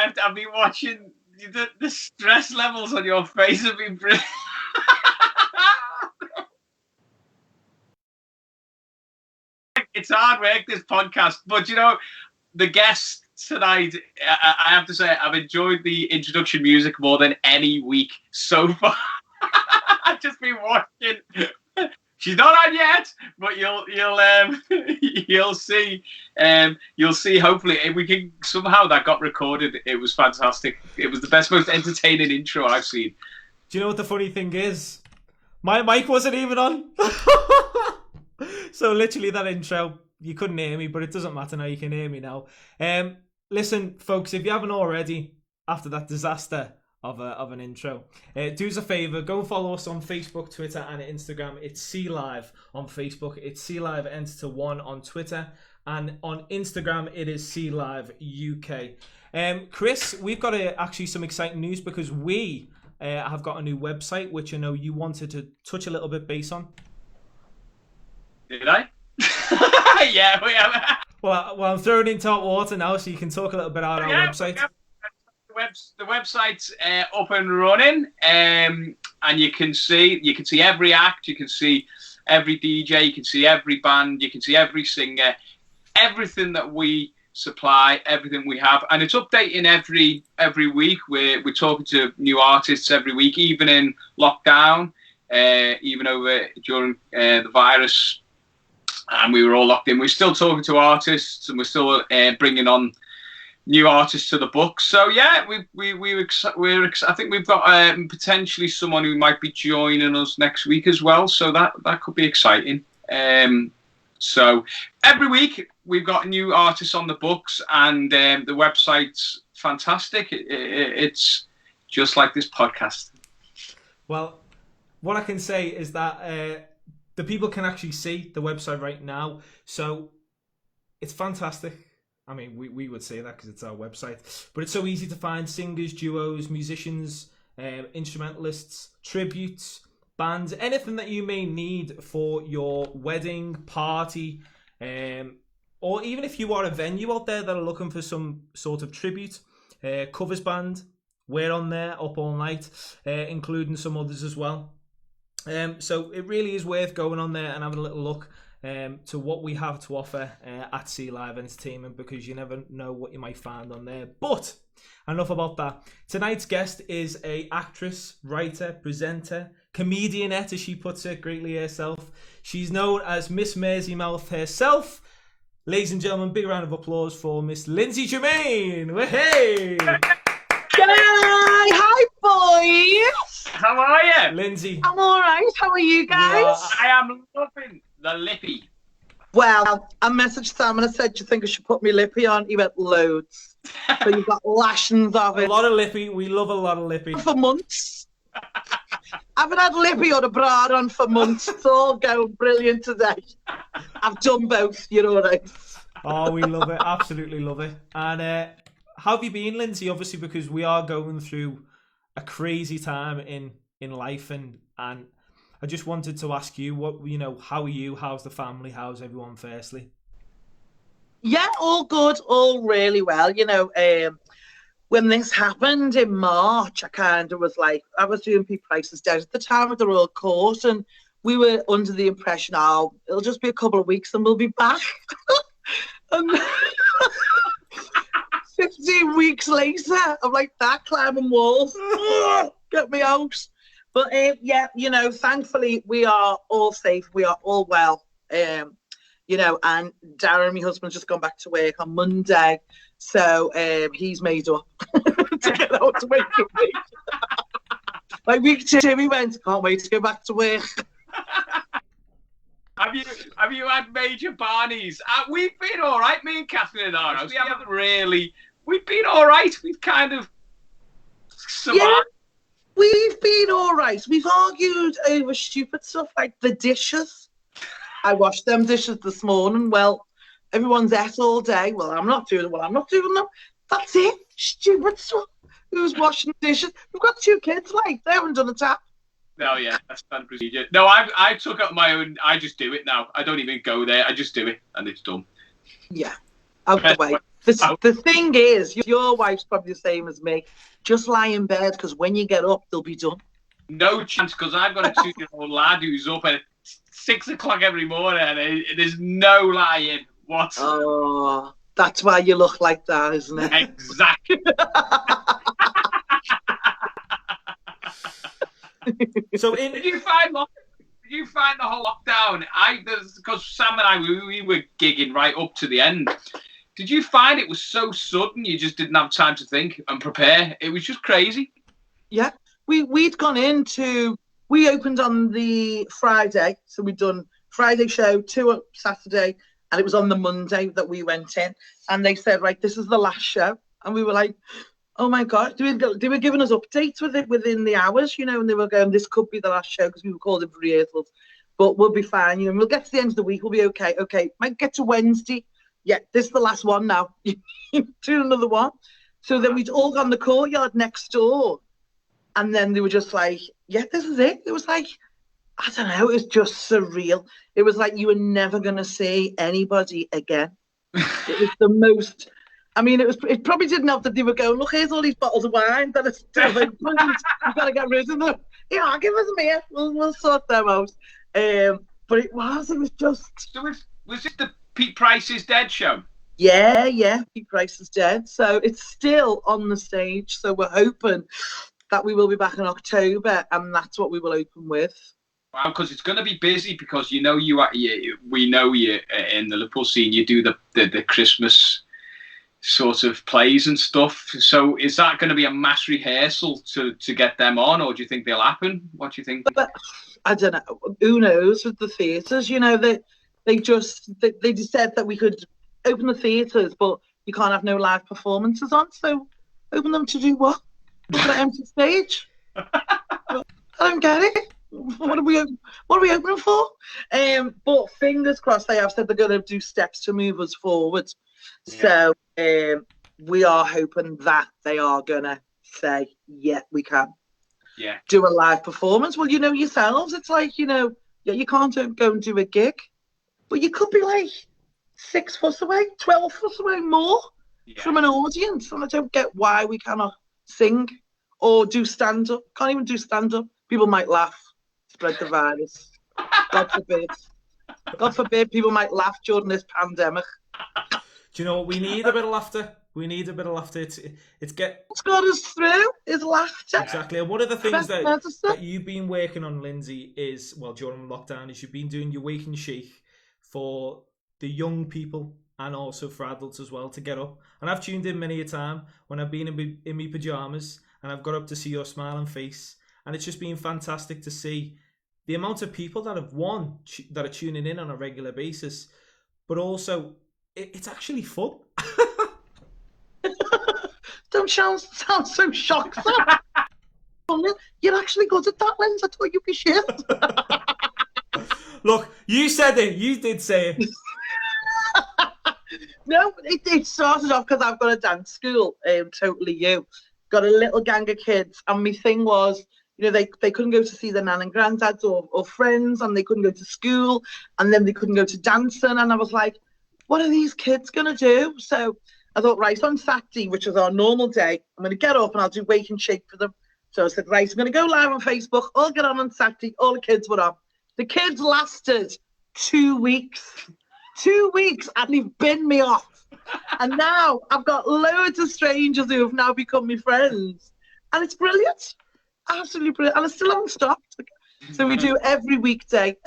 I've been watching the stress levels on your face have been brilliant. It's hard work, this podcast, but you know, the guest tonight, I have to say, I've enjoyed the introduction music more than any week so far. I've just been watching. She's not on yet, but you'll see. You'll see. Hopefully, if we can somehow that got recorded. It was fantastic. It was the best, most entertaining intro I've seen. Do you know what the funny thing is? My mic wasn't even on. So literally that intro, you couldn't hear me, but it doesn't matter now. You can hear me now. Listen, folks, if you haven't already, after that disaster of an intro, do us a favour, go and follow us on Facebook, Twitter and Instagram. It's C Live on Facebook, it's C Live Enter to 1 on Twitter, and on Instagram it is C Live UK. Chris, we've got actually some exciting news because we have got a new website, which I know you wanted to touch a little bit base on. Did I? Yeah, we have. Well, I'm throwing into hot water now, so you can talk a little bit about our website. The website's up and running, and you can see every act, you can see every DJ, you can see every band, you can see every singer, everything that we supply, everything we have, and it's updating every week. We're talking to new artists every week, even in lockdown, even over during the virus. And we were all locked in. We're still talking to artists, and we're still bringing on new artists to the book. So yeah, I think we've got potentially someone who might be joining us next week as well. So that could be exciting. So every week we've got new artists on the books, and the website's fantastic. It's just like this podcast. Well, what I can say is that the people can actually see the website right now, so it's fantastic. I mean, we would say that because it's our website, but it's so easy to find singers, duos, musicians, instrumentalists, tributes, bands, anything that you may need for your wedding, party, or even if you are a venue out there that are looking for some sort of tribute, covers band, we're on there, Up All Night, including some others as well. So it really is worth going on there and having a little look to what we have to offer at C Live Entertainment, because you never know what you might find on there. But enough about that. Tonight's guest is a actress, writer, presenter, comedianette, as she puts it greatly herself. She's known as Miss Mersey Mouth herself. Ladies and gentlemen, big round of applause for Miss Lindzi Germain. Hey! Hi, boys. How are you, Lindzi? I'm all right. How are you guys? I am loving the lippy. Well, I messaged Sam and I said, "Do you think I should put my lippy on?" He went, "Loads." So you've got lashings of it. A lot of lippy. We love a lot of lippy. For months. I haven't had lippy or a bra on for months. It's all going brilliant today. I've done both, you know what I mean? Oh, we love it. Absolutely love it. And how have you been, Lindzi? Obviously, because we are going through a crazy time in life, and I just wanted to ask you, how are you? How's the family? How's everyone? Firstly, yeah, all good, all really well. When this happened in March, I kind of was like, I was doing Pete Price's Dead at the time at the Royal Court, and we were under the impression, it'll just be a couple of weeks and we'll be back. And 15 weeks later, I'm like that, climbing walls. Get me out. But thankfully we are all safe. We are all well. And Darren, my husband's just gone back to work on Monday. So he's made up to get out to work with me. Like week 2, he went, "Can't wait to go back to work." Have you had major Barneys? We've been all right, me and Catherine in our house. We haven't really. We've been all right. We've kind of survived. Yeah, we've been all right. We've argued over stupid stuff like the dishes. I washed them dishes this morning. Well, everyone's ate all day. Well, I'm not doing them. That's it. Stupid stuff. Who's washing dishes? We've got 2 kids, like, they haven't done a tap. Oh, yeah, that's standard procedure. No, I took up my own. I just do it now. I don't even go there. I just do it, and it's done. Yeah, out the way. The thing is, your wife's probably the same as me. Just lie in bed, because when you get up, they'll be done. No chance, because I've got a 2-year-old lad who's up at 6 o'clock every morning, and there's no lying. What? Oh, that's why you look like that, isn't it? Exactly. So Did you find the whole lockdown? Because Sam and I, we were gigging right up to the end. Did you find it was so sudden? You just didn't have time to think and prepare. It was just crazy. Yeah, we'd gone into. We opened on the Friday, so we'd done Friday show, 2 Saturday, and it was on the Monday that we went in. And they said, right, this is the last show, and we were like, oh my God, they were giving us updates with it within the hours, you know, and they were going, this could be the last show, because we were called in for rehearsals, but we'll be fine, you know, we'll get to the end of the week, we'll be okay. Okay, might get to Wednesday. Yeah, this is the last one now. Do another one. So then we'd all gone the courtyard next door, and then they were just like, yeah, this is it. It was like, I don't know, it was just surreal. It was like you were never going to see anybody again. It was the most... I mean, it probably didn't help that they were going, look, here's all these bottles of wine that are still open. You've got to get rid of them. Yeah, give us them here. We'll sort them out. But it was just... So was it the Pete Price is Dead show? Yeah, Pete Price is dead. So it's still on the stage. So we're hoping that we will be back in October, and that's what we will open with. Wow, because it's going to be busy, because we know you in the Liverpool scene, you do the Christmas sort of plays and stuff. So is that going to be a mass rehearsal to get them on, or do you think they'll happen? What do you think? But I don't know. Who knows with the theatres? You know, they just said that we could open the theatres, but you can't have no live performances on. So open them to do what? Look at an empty stage. I don't get it. What are we opening for? But fingers crossed, they have said they're going to do steps to move us forward. Yeah. So we are hoping that they are going to say, yeah, we can do a live performance. Well, you know yourselves, it's like, you know, you can't go and do a gig, but you could be like 6 foot away, 12 foot away more from an audience. And I don't get why we cannot sing or do stand-up. Can't even do stand-up. People might laugh, spread the virus. God forbid. God forbid people might laugh during this pandemic. Do you know what? We need a bit of laughter. We need a bit of laughter. What's got us through is laughter. Exactly. And one of the things that you've been working on, Lindzi, is, well, during lockdown, is you've been doing your Wake and Shake for the young people and also for adults as well to get up. And I've tuned in many a time when I've been in my pajamas and I've got up to see your smiling face. And it's just been fantastic to see the amount of people that that are tuning in on a regular basis, but also it's actually fun. Don't sound so shocked. You're actually good at that, Lens. I thought you'd be shit. Look, you said it. You did say it. No, it started off because I've got a dance school, Totally You. Got a little gang of kids, and my thing was, you know, they couldn't go to see their nan and granddads or friends, and they couldn't go to school, and then they couldn't go to dancing, and I was like, what are these kids going to do? So I thought, right, on Saturday, which is our normal day, I'm going to get up and I'll do Wake and Shake for them. So I said, right, I'm going to go live on Facebook. I'll get on Saturday. All the kids were on. The kids lasted 2 weeks. 2 weeks, and they've binned me off. And now I've got loads of strangers who have now become my friends. And it's brilliant. Absolutely brilliant. And I still haven't stopped. So we do every weekday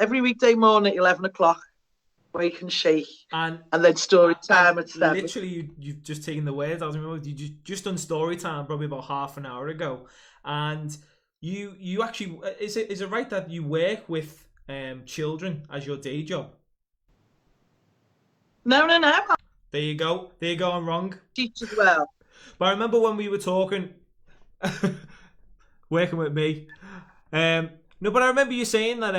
morning at 11 o'clock. Wake and Shake, and then story time at 7. Literally, you've just taken the words out of my mouth. You just done story time probably about half an hour ago, and you actually is it right that you work with children as your day job? No. There you go. I'm wrong. Teach as well. But I remember when we were talking, working with me. No, but I remember you saying that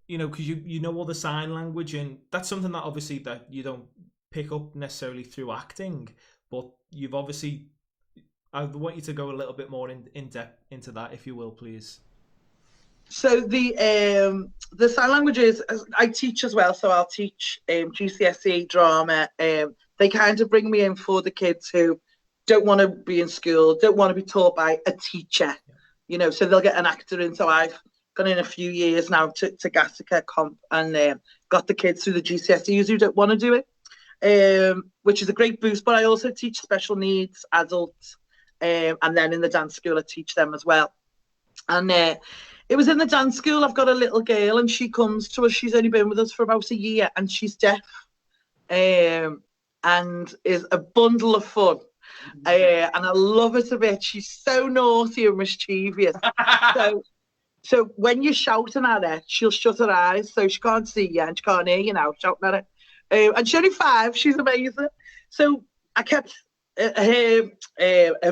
you know, because you know all the sign language, and that's something that obviously that you don't pick up necessarily through acting, but you've obviously, I want you to go a little bit more in depth into that, if you will, please. So the sign languages I teach as well. So I'll teach GCSE drama. Then they kind of bring me in for the kids who don't want to be in school, don't want to be taught by a teacher, you know, so they'll get an actor in. So I've gone in a few years now to Gattaca Comp and got the kids through the GCSEs who don't want to do it, which is a great boost. But I also teach special needs adults, and then in the dance school I teach them as well. And it was in the dance school, I've got a little girl and she comes to us, she's only been with us for about a year and she's deaf, and is a bundle of fun. And I love her to bits. She's so naughty and mischievous. So when you're shouting at her, she'll shut her eyes so she can't see you and she can't hear you now shouting at her. And she's only 5. She's amazing. So I kept her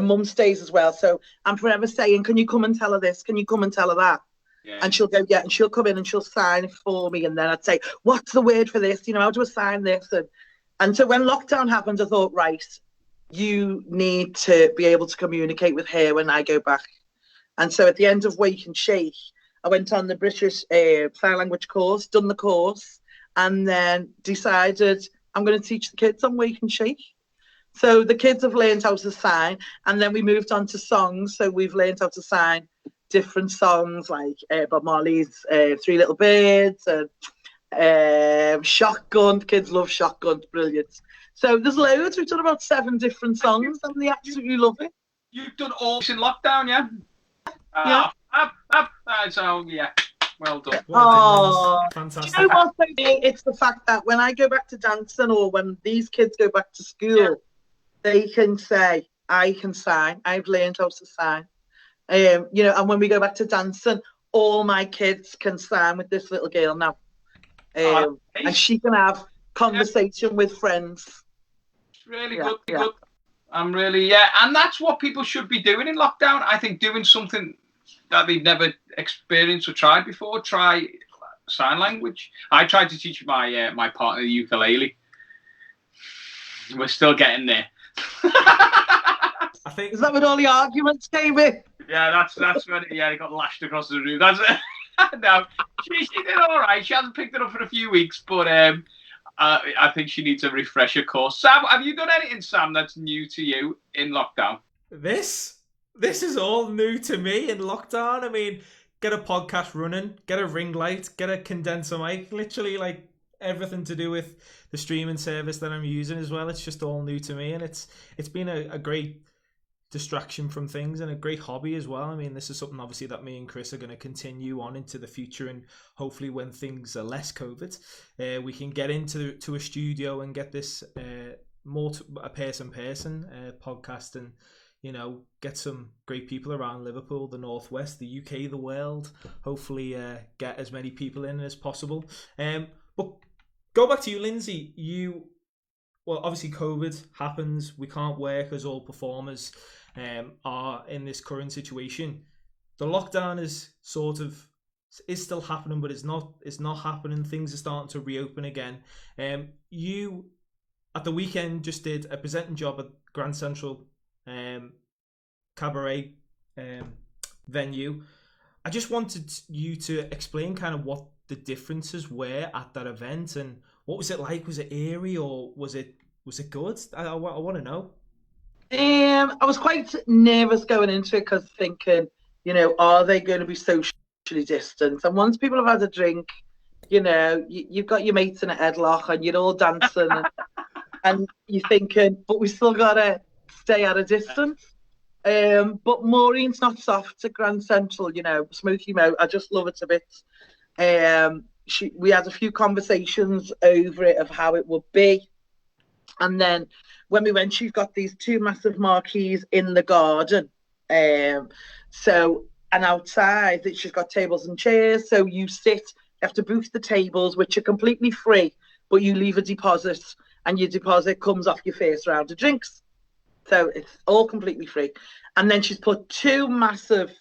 mum stays as well. So I'm forever saying, can you come and tell her this? Can you come and tell her that? Yeah. And she'll go, yeah. And she'll come in and she'll sign it for me. And then I'd say, what's the word for this? You know, how do I sign this? And so when lockdown happened, I thought, right, you need to be able to communicate with her when I go back. And so at the end of Wake and Shake, I went on the British Sign Language course, done the course, and then decided I'm going to teach the kids on Wake and Shake. So the kids have learned how to sign, and then we moved on to songs. So we've learned how to sign different songs like Bob Marley's Three Little Birds and Shotgun. The kids love Shotgun, brilliant. So there's loads. We've done about 7 different songs, and they absolutely love it. You've done all this in lockdown, yeah? Yeah. So, yeah, well done. Oh, fantastic. You know what? It's the fact that when I go back to dancing or when these kids go back to school, they can say, I can sign. I've learned how to sign. You know, and when we go back to dancing, all my kids can sign with this little girl now. And she can have conversation with friends. It's really good. Good. I'm really, and that's what people should be doing in lockdown. I think doing something that they've never experienced or tried before. Try sign language. I tried to teach my partner the ukulele. We're still getting there. I think is that when all the arguments came in? Yeah, that's when it got lashed across the room. That's it. No, she did all right. She hasn't picked it up for a few weeks, but I think she needs a refresher course. Sam, have you done anything, Sam, that's new to you in lockdown? This is all new to me in lockdown. I mean, get a podcast running, get a ring light, get a condenser mic, literally like everything to do with the streaming service that I'm using as well. It's just all new to me, and it's been a great distraction from things and a great hobby as well. I mean, this is something obviously that me and Chris are going to continue on into the future, and hopefully when things are less COVID, we can get into a studio and get this more to a person podcast, and you know, get some great people around Liverpool, the Northwest, the UK, the world. Hopefully get as many people in as possible. But go back to you, Lindzi. Well, obviously COVID happens. We can't work as all performers are in this current situation. The lockdown is still happening, but it's not happening. Things are starting to reopen again. You at the weekend just did a presenting job at Grand Central cabaret venue. I just wanted you to explain kind of what the differences were at that event, and what was it like? Was it eerie or was it good? I want to know. I was quite nervous going into it because thinking, you know, are they going to be socially distant? And once people have had a drink, you know, you've got your mates in a headlock and you're all dancing and you're thinking, but we still got to stay at a distance. But Maureen's not soft at Grand Central, you know, Smoky Mo. I just love it to bits. We had a few conversations over it of how it would be. And then when we went, she's got these 2 massive marquees in the garden. And outside, she's got tables and chairs. So you have to booth the tables, which are completely free, but you leave a deposit, and your deposit comes off your first round of drinks. So it's all completely free. And then she's put 2 massive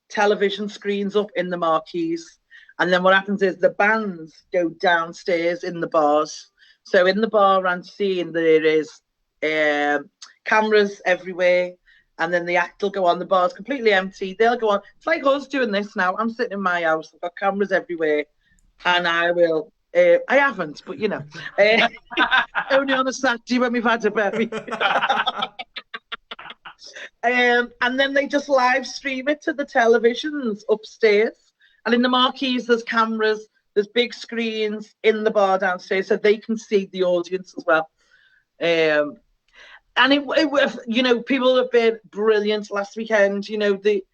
television screens up in the marquees. And then what happens is the bands go downstairs in the bars. So in the bar and scene, there is cameras everywhere. And then the act will go on. The bar's completely empty. They'll go on. It's like us doing this now. I'm sitting in my house. I've got cameras everywhere. And I will I haven't, but you know, only on a Saturday when we've had a baby. And then they just live stream it to the televisions upstairs. And in the marquees, there's cameras, there's big screens in the bar downstairs, so they can see the audience as well. And it, you know, people have been brilliant last weekend. You know, the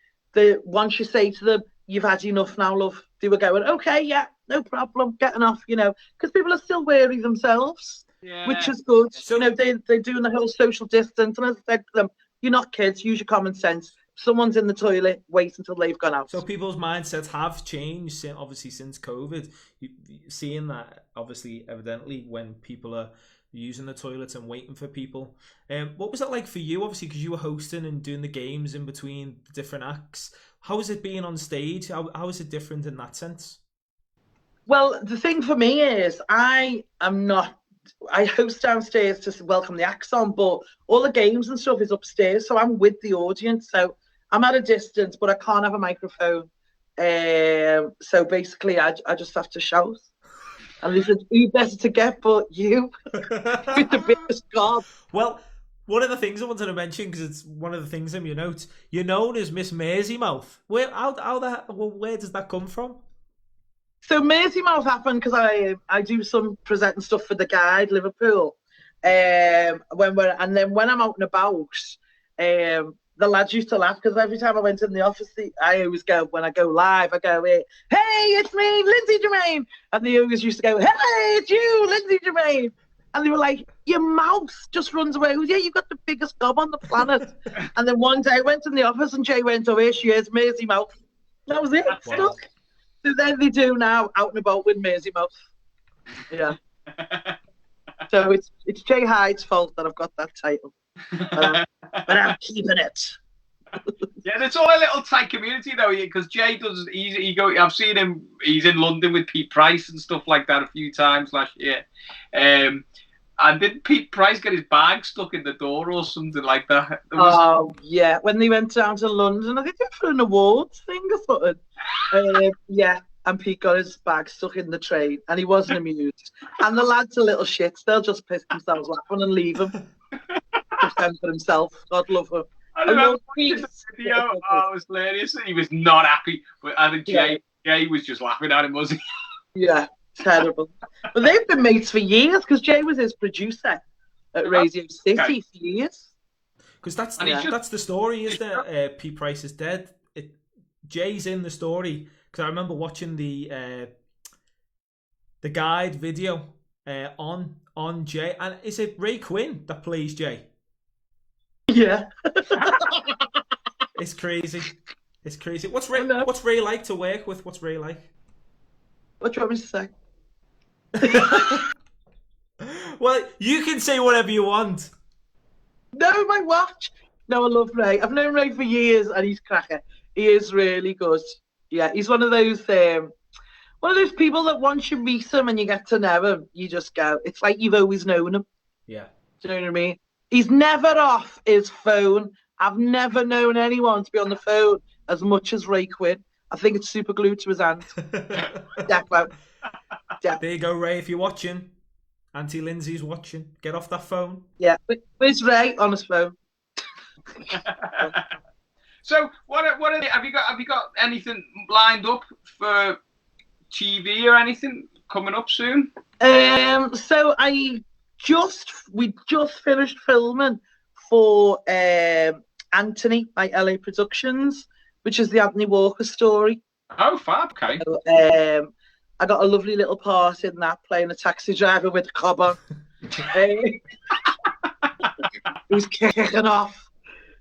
once you say to them, "You've had enough now, love," they were going, "Okay, yeah, no problem, getting off." You know, because people are still wary themselves, which is good. So, you know, they're doing the whole social distance, and as I said to them, "You're not kids. Use your common sense. Someone's in the toilet. Wait until they've gone out." So people's mindsets have changed, obviously, since COVID. Seeing that, obviously, evidently, when people are using the toilets and waiting for people. What was it like for you, obviously, because you were hosting and doing the games in between the different acts? How was it being on stage? How is it different in that sense? Well, the thing for me is I host downstairs to welcome the acts on, but all the games and stuff is upstairs, so I'm with the audience. So I'm at a distance, but I can't have a microphone. So basically, I just have to shout. And they said, "Who better to get but you?" With the biggest gob. Well, one of the things I wanted to mention, because it's one of the things in your notes, you're known as Miss Mersey Mouth. Where does that come from? So Mersey Mouth happened because I do some presenting stuff for the Guide, Liverpool. When I'm out and about, the lads used to laugh because every time I went in the office, I always go, when I go live, I go, "Hey, it's me, Lindzi Germain." And they always used to go, "Hey, it's you, Lindzi Germain." And they were like, "Your mouth just runs away with you. You've got the biggest gob on the planet." And then one day I went in the office and Jay went, "Oh, here she is, Mersey Mouth." That was it. Wow. Stuck. So then they do now, out and about with Mersey Mouth. Yeah. So it's Jay Hyde's fault that I've got that title. But I'm keeping it. Yeah, it's all a little tight community though, because Jay does. I've seen him. He's in London with Pete Price and stuff like that a few times last year. And did Pete Price get his bag stuck in the door or something like that? Yeah, when they went down to London, I think they were for an awards thing or something. Yeah. And Pete got his bag stuck in the train, and he wasn't amused. And the lads are little shits; they'll just piss themselves laughing and leave him. Defend for himself. God love him. I remember watching the video. Oh, it was hilarious. He was not happy, but I think Jay was just laughing at him, wasn't he? Yeah, terrible. But they've been mates for years because Jay was his producer at Radio City for years. Because that's the story, is that Pete Price is dead. Jay's in the story. Because I remember watching the Guide video on Jay, and is it Ray Quinn that plays Jay? Yeah. It's crazy. It's crazy. What's Ray like to work with? What's Ray like? What do you want me to say? Well, you can say whatever you want. No, my watch. No, I love Ray. I've known Ray for years, and he's cracker. He is really good. Yeah, he's one of those people that once you meet him and you get to know him, you just go, it's like you've always known him. Yeah. Do you know what I mean? He's never off his phone. I've never known anyone to be on the phone as much as Ray Quinn. I think it's super glued to his hand. Defo. There you go, Ray, if you're watching. Auntie Lindsay's watching. Get off that phone. Yeah. Where's Ray on his phone? So what are they, have you got anything lined up for TV or anything coming up soon? So we just finished filming for Anthony by LA Productions, which is the Anthony Walker story. Oh, fab. Okay. So, I got a lovely little part in that, playing a taxi driver with a cob on. Who's kicking off.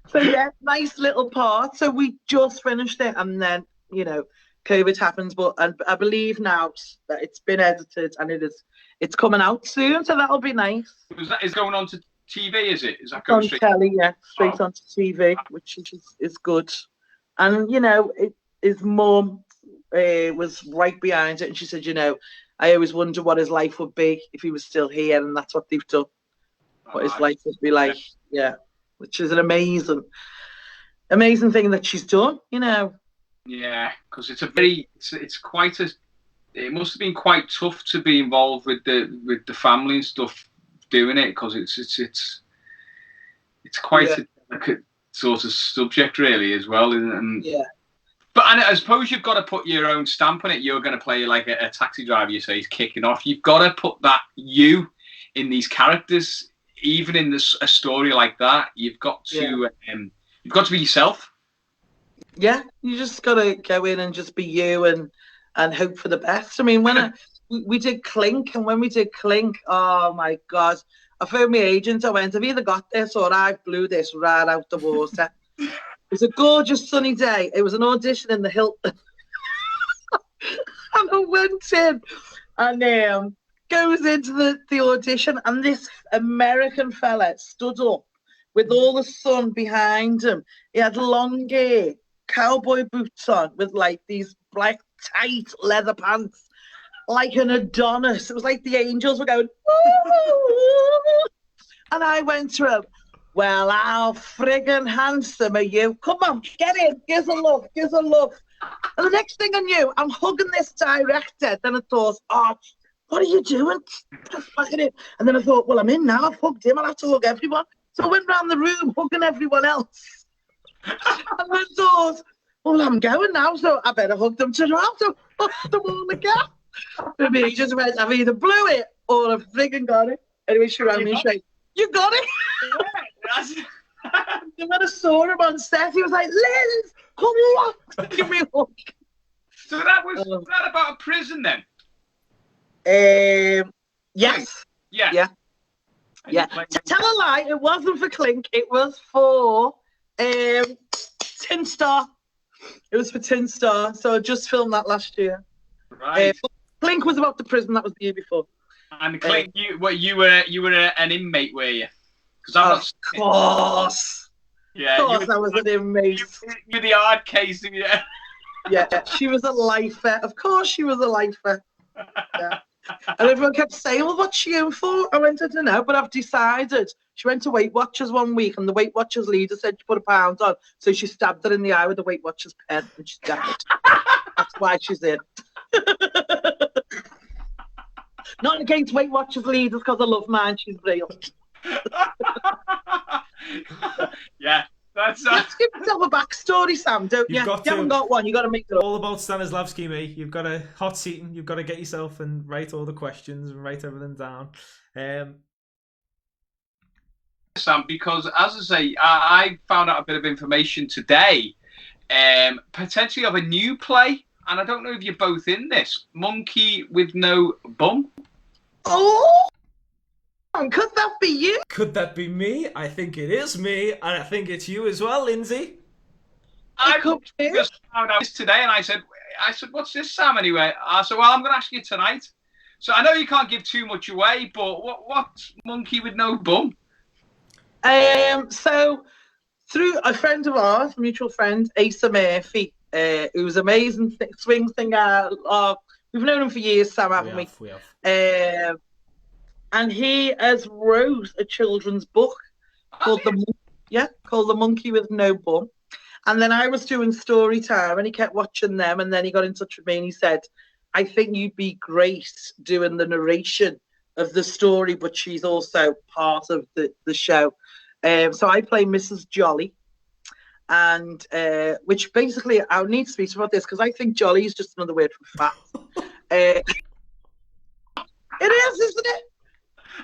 So yeah, nice little part. So we just finished it, and then COVID happens, but I believe now that it's been edited and it's coming out soon, so that'll be nice. Is going on to TV? Is it? Is that going straight on telly? Yeah, straight onto TV, which is good. And his mum was right behind it, and she said, I always wonder what his life would be if he was still here, and that's what they've done. What his life would be like, yeah. Which is an amazing thing that she's done, Yeah, because it's quite a it must have been quite tough to be involved with the family and stuff doing it, because it's quite a delicate sort of subject, really, as well. And but I suppose you've got to put your own stamp on it. You're going to play like a taxi driver. You say he's kicking off. You've got to put that you in these characters, even in a story like that. You've got to be yourself. Yeah, you just got to go in and just be you and hope for the best. I mean, when we did Clink, and when we did Clink, oh my God, I phoned my agent. I went, I've either got this or I blew this right out the water. It was a gorgeous sunny day. It was an audition in the Hilton. And I went in and goes into the audition, and this American fella stood up with all the sun behind him. He had long hair, cowboy boots on with like these black tight leather pants, like an Adonis. It was like the angels were going, ooh. And I went to him, well, how friggin' handsome are you? Come on, get in, give us a look, give us a look. And the next thing I knew, I'm hugging this director. Then I thought, oh, what are you doing? And then I thought, well, I'm in now, I've hugged him, I'll have to hug everyone. So I went around the room hugging everyone else. And I thought, well, I'm going now, so I better hug them to the house. So I hugged them all again. And me just went, I've either blew it or I've friggin' got it. Anyway, she ran me and said, you got it? And when I saw him on set, he was like, Liz, come on, give me a hug. So was that about a prison then? Yes. Yeah. Tell a lie, it wasn't for Clink, it was for Tinstar. It was for Tinstar, so I just filmed that last year. Right. Clink was about the prison, that was the year before. And Clink, you were an inmate, were you? Of course. Yeah. Of course, I was an inmate. You're the hard case, yeah. Yeah, she was a lifer. Of course, she was a lifer. Yeah. And everyone kept saying, well, what's she in for? I went, I don't know, but I've decided. She went to Weight Watchers one week, and the Weight Watchers leader said she put a pound on. So she stabbed her in the eye with the Weight Watchers pen, and she died. That's why she's in. Not against Weight Watchers leaders, because I love mine. She's brilliant. Yeah. You have to give yourself a backstory, Sam, don't you? You haven't got one, you got to make it up. All about Stanislavski, mate. You've got a hot seat, and you've got to get yourself and write all the questions and write everything down. Sam, because as I say, I found out a bit of information today, potentially of a new play, and I don't know if you're both in this. Monkey with No Bum. Oh! Could that be you? Could that be me? I think it is me, and I think it's you as well, Lindsay. I just found out this today, and I said, what's this, Sam, anyway? I said, well, I'm going to ask you tonight. So I know you can't give too much away, but what's Monkey with No Bum? So through a friend of ours, mutual friend, Asa Murphy, who's amazing swing singer. We've known him for years, Sam, haven't we? We have. And he has wrote a children's book called The Monkey with No Bum. And then I was doing story time, and he kept watching them, and then he got in touch with me and he said, I think you'd be great doing the narration of the story, but she's also part of the show. So I play Mrs. Jolly, and which basically I need to speak about this because I think Jolly is just another word for fat. It is, isn't it?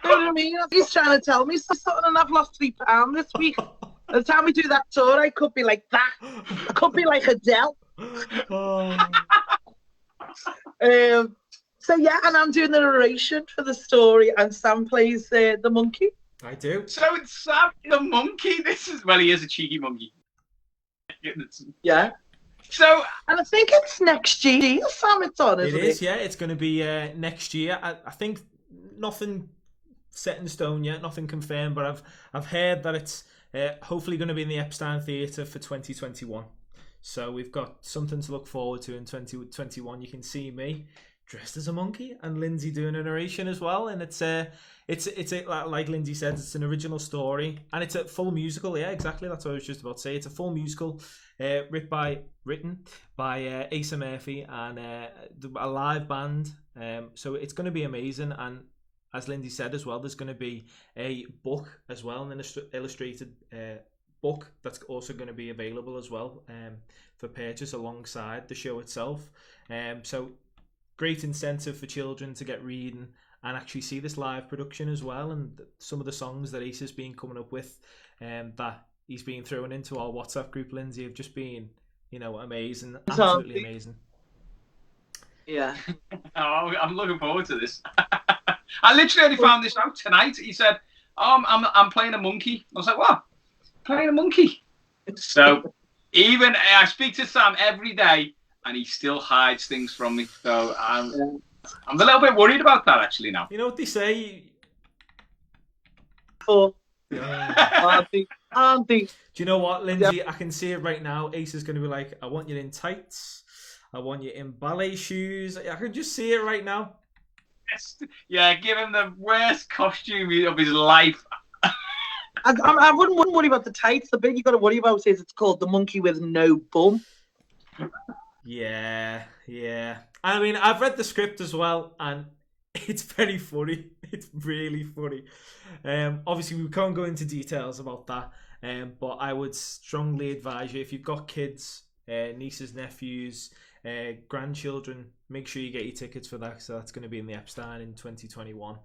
You know what I mean? He's trying to tell me something, and I've lost 3 pounds this week. By the time we do that tour, I could be like that. I could be like Adele. So yeah, and I'm doing the narration for the story, and Sam plays the monkey. I do. So it's Sam the monkey. He is a cheeky monkey. Yeah. So, and I think it's next year, Sam, it's on, isn't it? It is, yeah. It's going to be next year. I think nothing set in stone yet, nothing confirmed, but I've heard that it's hopefully going to be in the Epstein Theatre for 2021. So we've got something to look forward to in 2021. You can see me dressed as a monkey, and Lindzi doing a narration as well. And it's like Lindzi said, it's an original story, and it's a full musical. Yeah, exactly. That's what I was just about to say. It's a full musical, written by Asa Murphy and a live band. So it's going to be amazing. And as Lindzi said as well, there's going to be a book as well, an illustrated book that's also going to be available as well for purchase alongside the show itself. So great incentive for children to get reading and actually see this live production as well, and some of the songs that Ace has been coming up with that he's been throwing into our WhatsApp group, Lindzi, have just been, amazing, absolutely amazing. Yeah. Oh, I'm looking forward to this. I literally only found this out tonight. He said, "Oh, I'm playing a monkey." I was like, "What? Playing a monkey?" So even I speak to Sam every day, and he still hides things from me. So I'm a little bit worried about that actually now. You know what they say? Auntie. Do you know what, Lindzi? I can see it right now. Ace is going to be like, "I want you in tights. I want you in ballet shoes." I can just see it right now. Yeah, give him the worst costume of his life. I wouldn't worry about the tights. The bit you got to worry about is it's called The Monkey with No Bum. Yeah. I mean, I've read the script as well, and it's very funny. It's really funny. Obviously, we can't go into details about that, but I would strongly advise you, if you've got kids, nieces, nephews, grandchildren, make sure you get your tickets for that. So that's going to be in the Epstein in 2021.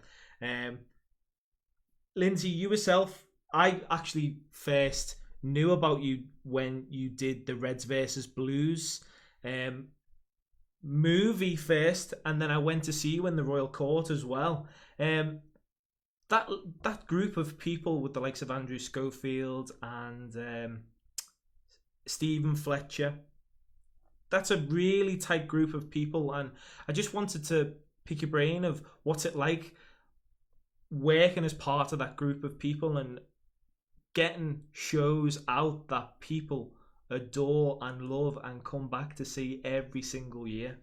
Lindzi, you yourself, I actually first knew about you when you did the Reds versus Blues movie first, and then I went to see you in the Royal Court as well. That group of people with the likes of Andrew Schofield and Stephen Fletcher, that's a really tight group of people, and I just wanted to pick your brain of what's it like working as part of that group of people and getting shows out that people adore and love and come back to see every single year.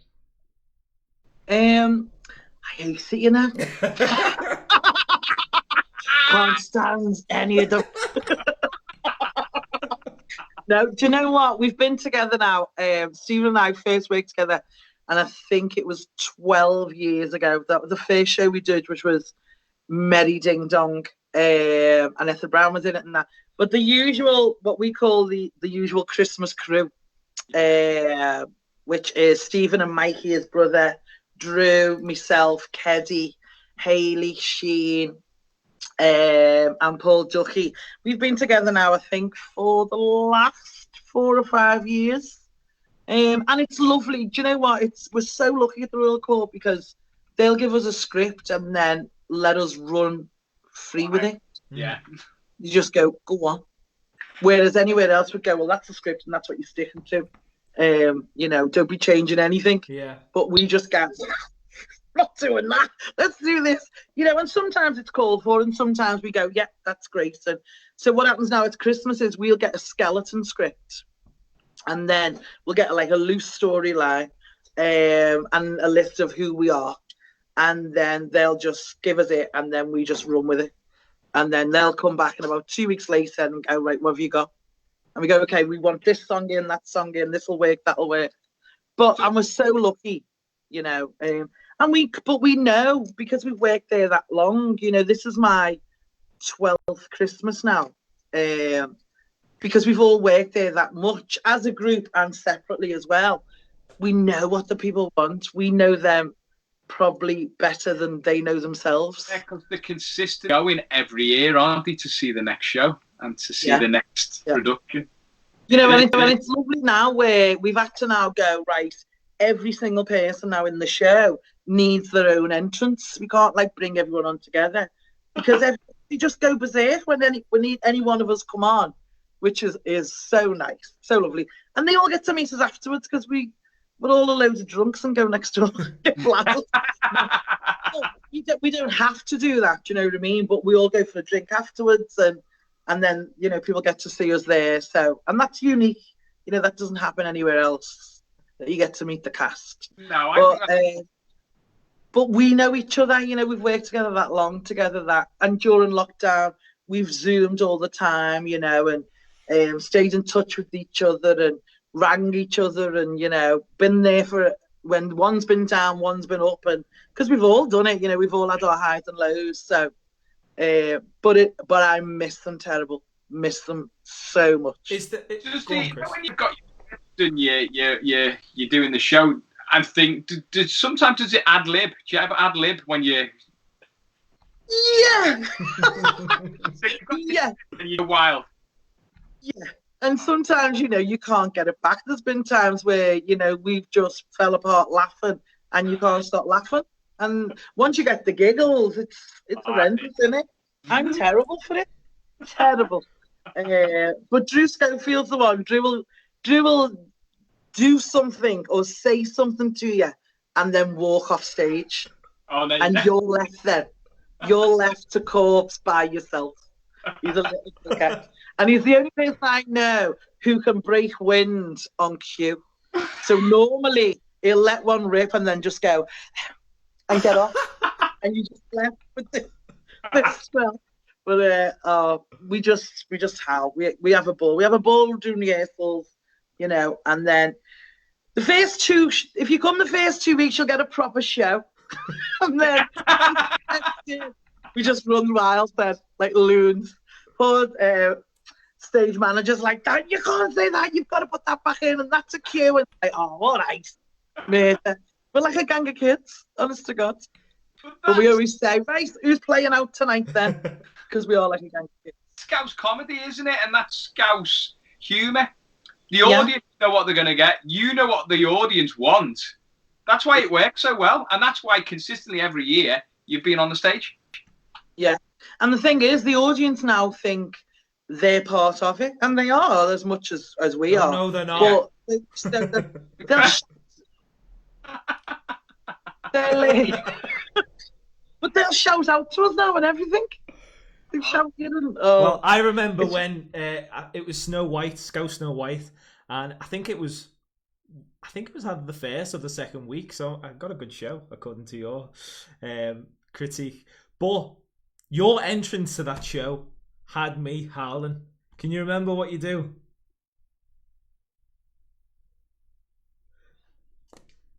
I hate it, Can't stand any of them. No, do you know what? We've been together now. Stephen and I first worked together, and I think it was 12 years ago. That was the first show we did, which was Merry Ding Dong. And Ethel Brown was in it and that. But the usual, what we call the usual Christmas crew, which is Stephen and Mikey, his brother, Drew, myself, Keddy, Hayley, Sheen, and Paul Ducky. We've been together now, I think, for the last 4 or 5 years. And it's lovely. Do you know what? We're so lucky at the Royal Court because they'll give us a script and then let us run free with it. Yeah. You just go on. Whereas anywhere else would go, well, that's the script and that's what you're sticking to. Don't be changing anything. Yeah. But we just go, not doing that. Let's do this. And sometimes it's called for and sometimes we go, yeah, that's great. So what happens now at Christmas is we'll get a skeleton script and then we'll get like a loose storyline and a list of who we are. And then they'll just give us it and then we just run with it. And then they'll come back in about 2 weeks later and go, right, what have you got? And we go, okay, we want this song in, that song in, this will work, that'll work. And we're so lucky, but we know because we've worked there that long, this is my 12th Christmas now. Because we've all worked there that much as a group and separately as well. We know what the people want. We know them probably better than they know themselves. Yeah, because they're consistent going every year, aren't they, to see the next show and to see the next production. And it's lovely now where we've had to now go, right, every single person now in the show needs their own entrance. We can't bring everyone on together because you just go berserk when any one of us come on, which is so nice, so lovely. And they all get to meet us afterwards because we're all a load of drunks and go next door. We don't have to do that, do you know what I mean? But we all go for a drink afterwards and then, people get to see us there. So, and that's unique. That doesn't happen anywhere else. That you get to meet the cast. No, but we know each other. You know, we've worked together that long together, and during lockdown, we've Zoomed all the time, you know, and stayed in touch with each other and rang each other and, you know, been there for when one's been down, one's been up, and because we've all done it, you know, we've all had our highs and lows. So, but I miss them terrible, miss them so much. Is the when you've got and you're doing the show, and think, sometimes does it ad lib? Do you ever ad lib when you? Yeah. Yeah. And you're wild. Yeah. And sometimes, you know, you can't get it back. There's been times where, you know, we've just fell apart laughing and you can't stop laughing. And once you get the giggles, it's horrendous, isn't it? I'm terrible for it. Terrible. But Drew Schofield's the one. Drew will do something or say something to you and then walk off stage. Oh, no, and you're left then. You're left to corpse by yourself. He's a little cricket. And he's the only person I know who can break wind on cue. So normally he'll let one rip and then just go and get off. And you just left with the spell. But we just howl. We have a ball. We have a ball doing rehearsals, you know, and then the first two, if you come the first 2 weeks, you'll get a proper show. And then we just run wild then, like loons. But stage managers like that, you can't say that, you've got to put that back in, and that's a cue. And like, oh, all right, mate. We're like a gang of kids, honest to God. But we always say, right, who's playing out tonight then? Because we are like a gang of kids. Scouse comedy, isn't it? And that's Scouse humour. The audience know what they're going to get. You know what the audience want. That's why it works so well. And that's why consistently every year you've been on the stage. Yeah. And the thing is, the audience now think they're part of it. And they are as much as we are. No, they're not. But they'll shout out to us now and everything. They've shouted and, Well, I remember when it was Snow White, Scouse Snow White, and I think it was either the first or the second week, so I got a good show according to your critique. But your entrance to that show had me howling. Can you remember what you do?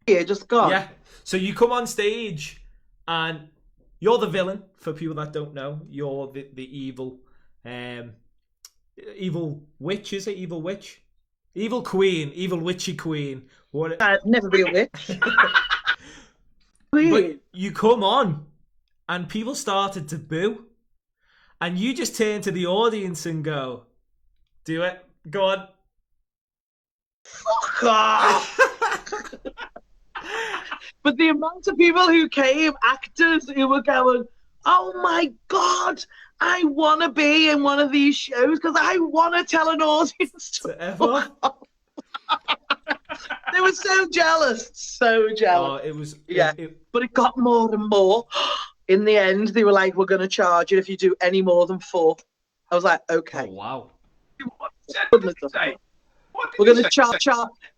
Yeah, just gone. Yeah. So you come on stage and you're the villain. For people that don't know, you're the evil witch, is it? Evil witch? Evil queen, evil witchy queen. What? I'd never be a witch. But you come on and people started to boo. And you just turn to the audience and go, do it. Go on. Fuck off. But the amount of people who came, actors who were going, oh my God, I want to be in one of these shows because I want to tell an audience. Ever? They were so jealous, so jealous. Oh, it was, yeah. But it got more and more. In the end, they were like, we're going to charge you if you do any more than 4. I was like, okay. Oh, wow. What did you say? We're going to charge.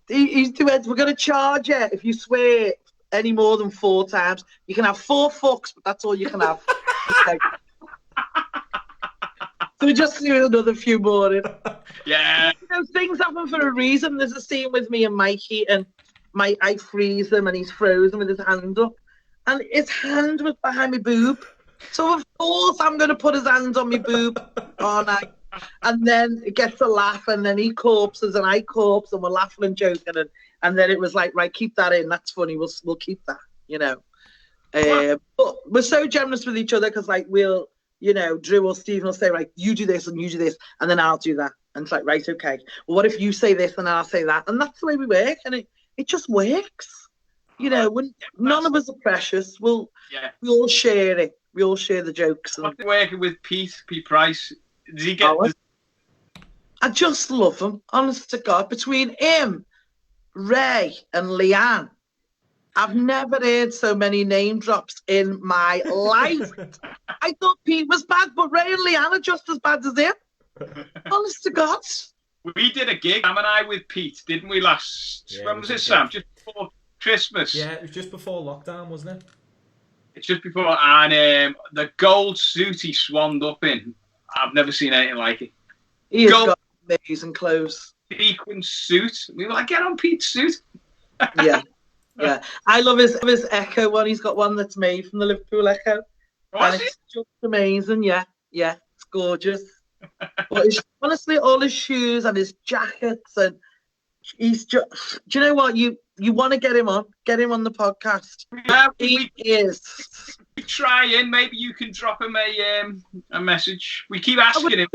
We're going to charge you if you swear any more than 4 times. You can have 4 fucks, but that's all you can have. Okay. So we just do another few more in. Yeah. You know, things happen for a reason. There's a scene with me and Mikey, and I freeze him, and he's frozen with his hand up, and his hand was behind my boob. So of course I'm going to put his hand on my boob, aren't I? And then it gets a laugh, and then he corpses and I corpse, and we're laughing and joking, and then it was like, right, keep that in. That's funny. We'll keep that, you know. But we're so generous with each other because, like, we'll, you know, Drew or Stephen will say, right, you do this and you do this, and then I'll do that. And it's like, right, okay. Well, what if you say this and I'll say that? And that's the way we work, and it just works. You know, when none of us are precious, we all share it. We all share the jokes. And... Working with Pete Price. Does he get? I just love him, honest to God. Between him, Ray, and Leanne, I've never heard so many name drops in my life. I thought Pete was bad, but Ray and Leanne are just as bad as him. Honest to God. We did a gig, Sam and I, with Pete, didn't we, when was it, Sam? Just before Christmas. Yeah, it was just before lockdown, wasn't it? It's just before, and the gold suit he swanned up in, I've never seen anything like it. He has got amazing clothes. Sequin suit. We were like, get on Pete's suit. Yeah. I love his Echo one. He's got one that's made from the Liverpool Echo. And it's just amazing. Yeah, it's gorgeous. But honestly, all his shoes and his jackets, and he's just. Do you know what? You want to get him on the podcast. Yeah, he is. We try in. Maybe you can drop him a message. We keep asking him.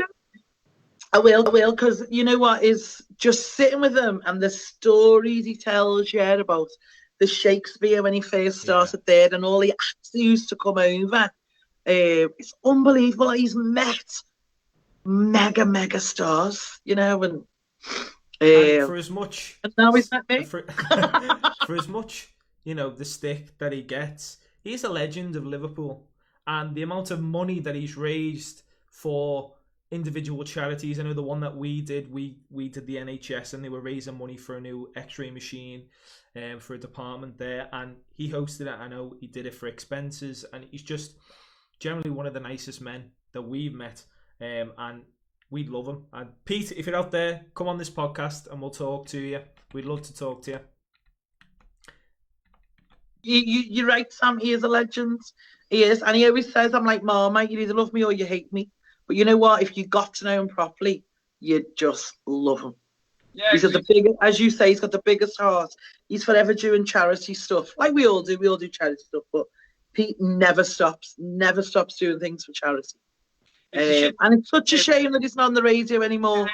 I will, because you know what is just sitting with him and the stories he tells you about the Shakespeare when he first started there and all the acts he used to come over. It's unbelievable. He's met mega stars, you know, and for as much, and now he's met me. For as much, you know, the stick that he gets, he's a legend of Liverpool, and the amount of money that he's raised for individual charities. I know the one that we did the NHS, and they were raising money for a new X-ray machine for a department there, and he hosted it. I know he did it for expenses, and he's just generally one of the nicest men that we've met, and we'd love him. And Pete, if you're out there, come on this podcast and we'll talk to you. We'd love to talk to you. You're right, Sam. He is a legend. He is, and he always says, "I'm like Marmite. You either love me or you hate me." But you know what? If you got to know him properly, you just love him. Yeah, he's got the biggest, as you say, he's got the biggest heart. He's forever doing charity stuff, like we all do. We all do charity stuff, but Pete never stops doing things for charity. And it's such a shame that he's not on the radio anymore.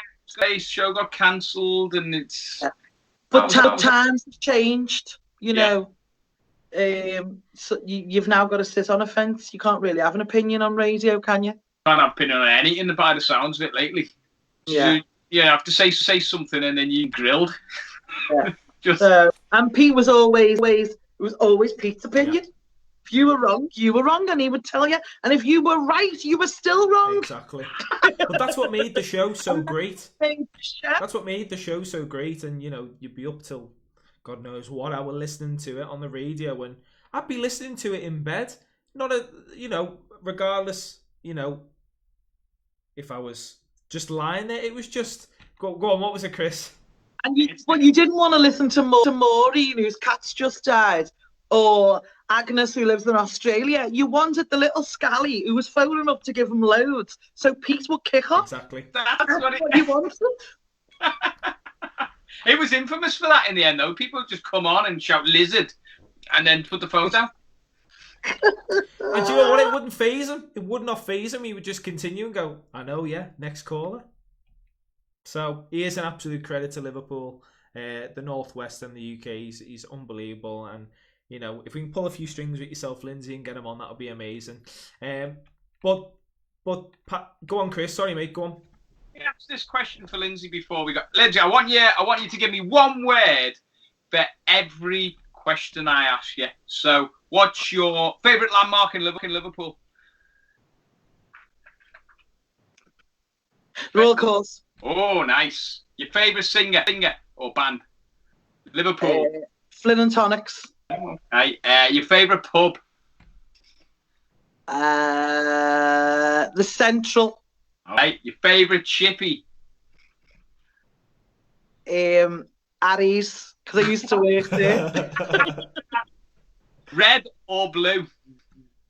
His show got cancelled, and it's. Yeah. But times have changed, you know. So you've now got to sit on a fence. You can't really have an opinion on radio, can you? Can't have opinion on anything by the sounds of it lately. Yeah. So, you have to say something and then you're grilled. Yeah. And Pete was always Pete's opinion. Yeah. If you were wrong, and he would tell you. And if you were right, you were still wrong. Exactly. But that's what made the show so great. That's what made the show so great. And, you know, you'd be up till God knows what hour listening to it on the radio. And I'd be listening to it in bed. Regardless, if I was just lying there, it was just... Go on, what was it, Chris? And you didn't want to listen to Maureen, whose cat's just died, or Agnes, who lives in Australia. You wanted the little scally who was phoning up to give him loads, so Pete would kick off. Exactly. That's what you wanted. It was infamous for that in the end, though. People would just come on and shout "lizard," and then put the phone down. And do you know what? It wouldn't faze him. It would not faze him. He would just continue and go, "I know, yeah, next caller." So he is an absolute credit to Liverpool, the Northwest and the UK. He's unbelievable, and if we can pull a few strings with yourself, Lindsay, and get him on, that would be amazing. But go on, Chris. Sorry, mate. Go on. I asked this question for Lindsay before we got Lindsay. I want you to give me one word for every question I ask you. So, what's your favourite landmark in Liverpool? Roll calls. Oh, nice. Your favourite singer or band? Liverpool. Flynn and Tonics. Right. Your favourite pub? The Central. All right. Your favourite chippy? Aries, because I used to work there. Red or blue?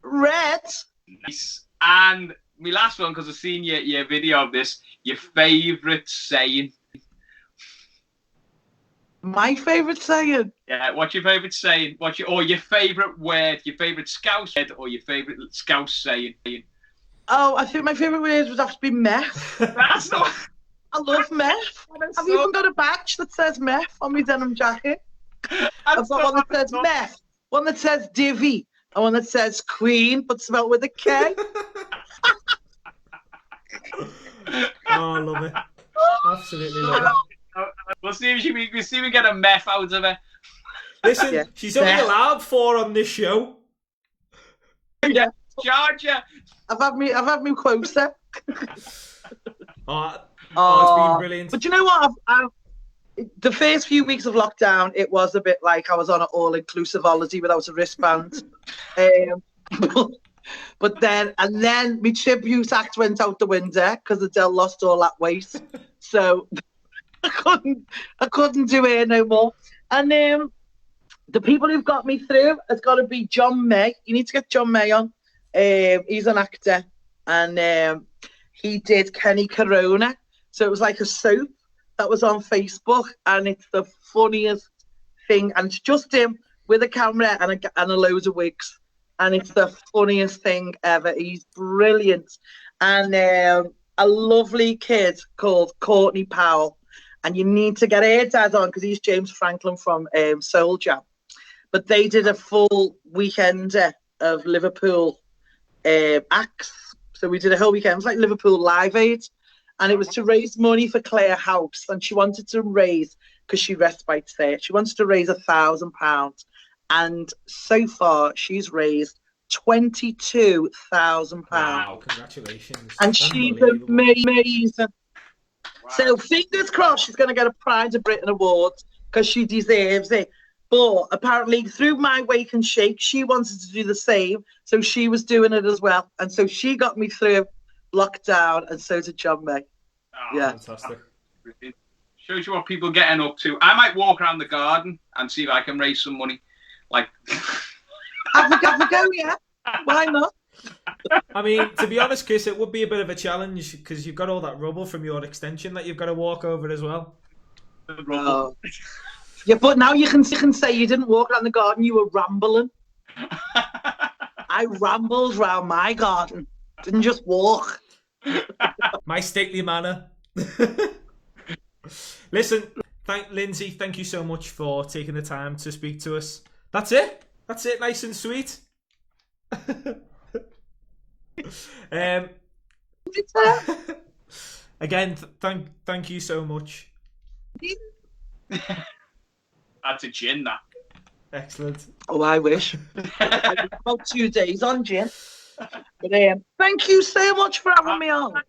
Red. Nice. And my last one, because I've seen your video of this, your favourite saying? My favourite saying? Yeah, what's your favourite saying? Your favourite word? Your favourite Scouse word or your favourite Scouse saying? Oh, I think my favourite word would have to be meth. That's not... I love meth. I've even got a badge that says meth on my denim jacket. I've got one that says meth, one that says divvy, and one that says queen, but spelled with a K. Oh, I love it. Absolutely love it. We'll see if we get a meth out of her. Listen, yeah. She's only allowed 4 on this show. Yeah, charge her. I've had me quota. It's been brilliant. But you know what? The first few weeks of lockdown, it was a bit like I was on an all-inclusive holiday without a wristband. But then my tribute act went out the window because Adele lost all that weight. So I couldn't do it no more. And the people who've got me through has got to be John May. You need to get John May on. He's an actor, and he did Kenny Corona. So it was like a soap that was on Facebook, and it's the funniest thing. And it's just him with a camera and a load of wigs. And it's the funniest thing ever. He's brilliant. And a lovely kid called Courtney Powell. And you need to get her dad on because he's James Franklin from Soul Jam. But they did a full weekend of Liverpool acts. So we did a whole weekend. It was like Liverpool Live Aid. And it was to raise money for Claire House. And she wanted to raise, because she respites there, she wanted to raise £1,000. And so far, she's raised £22,000. Wow, congratulations. And she's amazing. Wow. So fingers crossed she's going to get a Pride of Britain award because she deserves it. But apparently through my Wake and Shake, she wanted to do the same. So she was doing it as well. And so she got me through lockdown, and so did John May. Oh, yeah. Fantastic. Shows you what people are getting up to. I might walk around the garden and see if I can raise some money. Like, have a go, yeah. Why not? I mean, to be honest, Chris, it would be a bit of a challenge because you've got all that rubble from your extension that you've got to walk over as well. Yeah, but now you can say you didn't walk around the garden, you were rambling. I rambled round my garden, didn't just walk. My stately manner. Listen, Lindsay, thank you so much for taking the time to speak to us. That's it, nice and sweet. Again, thank you so much. That's a gin, that. Excellent. Oh, I wish. About 2 days on gin. But thank you so much for having me on.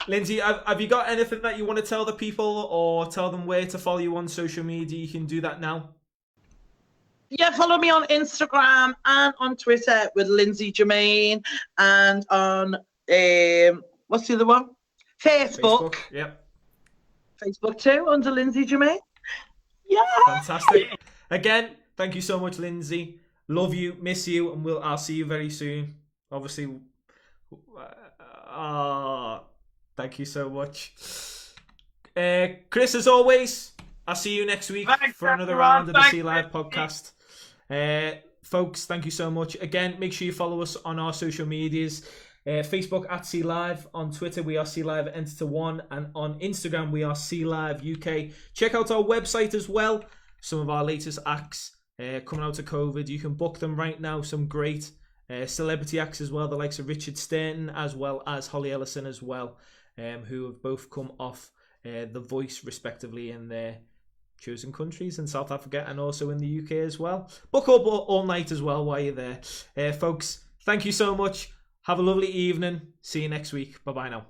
Lindsay, have you got anything that you want to tell the people or tell them where to follow you on social media? You can do that now. Yeah, follow me on Instagram and on Twitter with Lindzi Germain, and on what's the other one? Facebook. Yep. Facebook too, under Lindzi Germain. Yeah. Fantastic. Again, thank you so much, Lindsay. Love you, miss you, and I'll see you very soon. Obviously, thank you so much. Chris, as always, I'll see you next week for another round of the C Live podcast. Folks, thank you so much. Again, make sure you follow us on our social medias. Facebook at C Live. On Twitter, we are C Live Enter 1. And on Instagram, we are C Live UK. Check out our website as well. Some of our latest acts coming out of COVID. You can book them right now. Some great celebrity acts as well. The likes of Richard Stanton as well as Holly Ellison as well. Who have both come off The Voice respectively in their chosen countries in South Africa and also in the UK as well. Book up all night as well while you're there. Folks, thank you so much. Have a lovely evening. See you next week. Bye-bye now.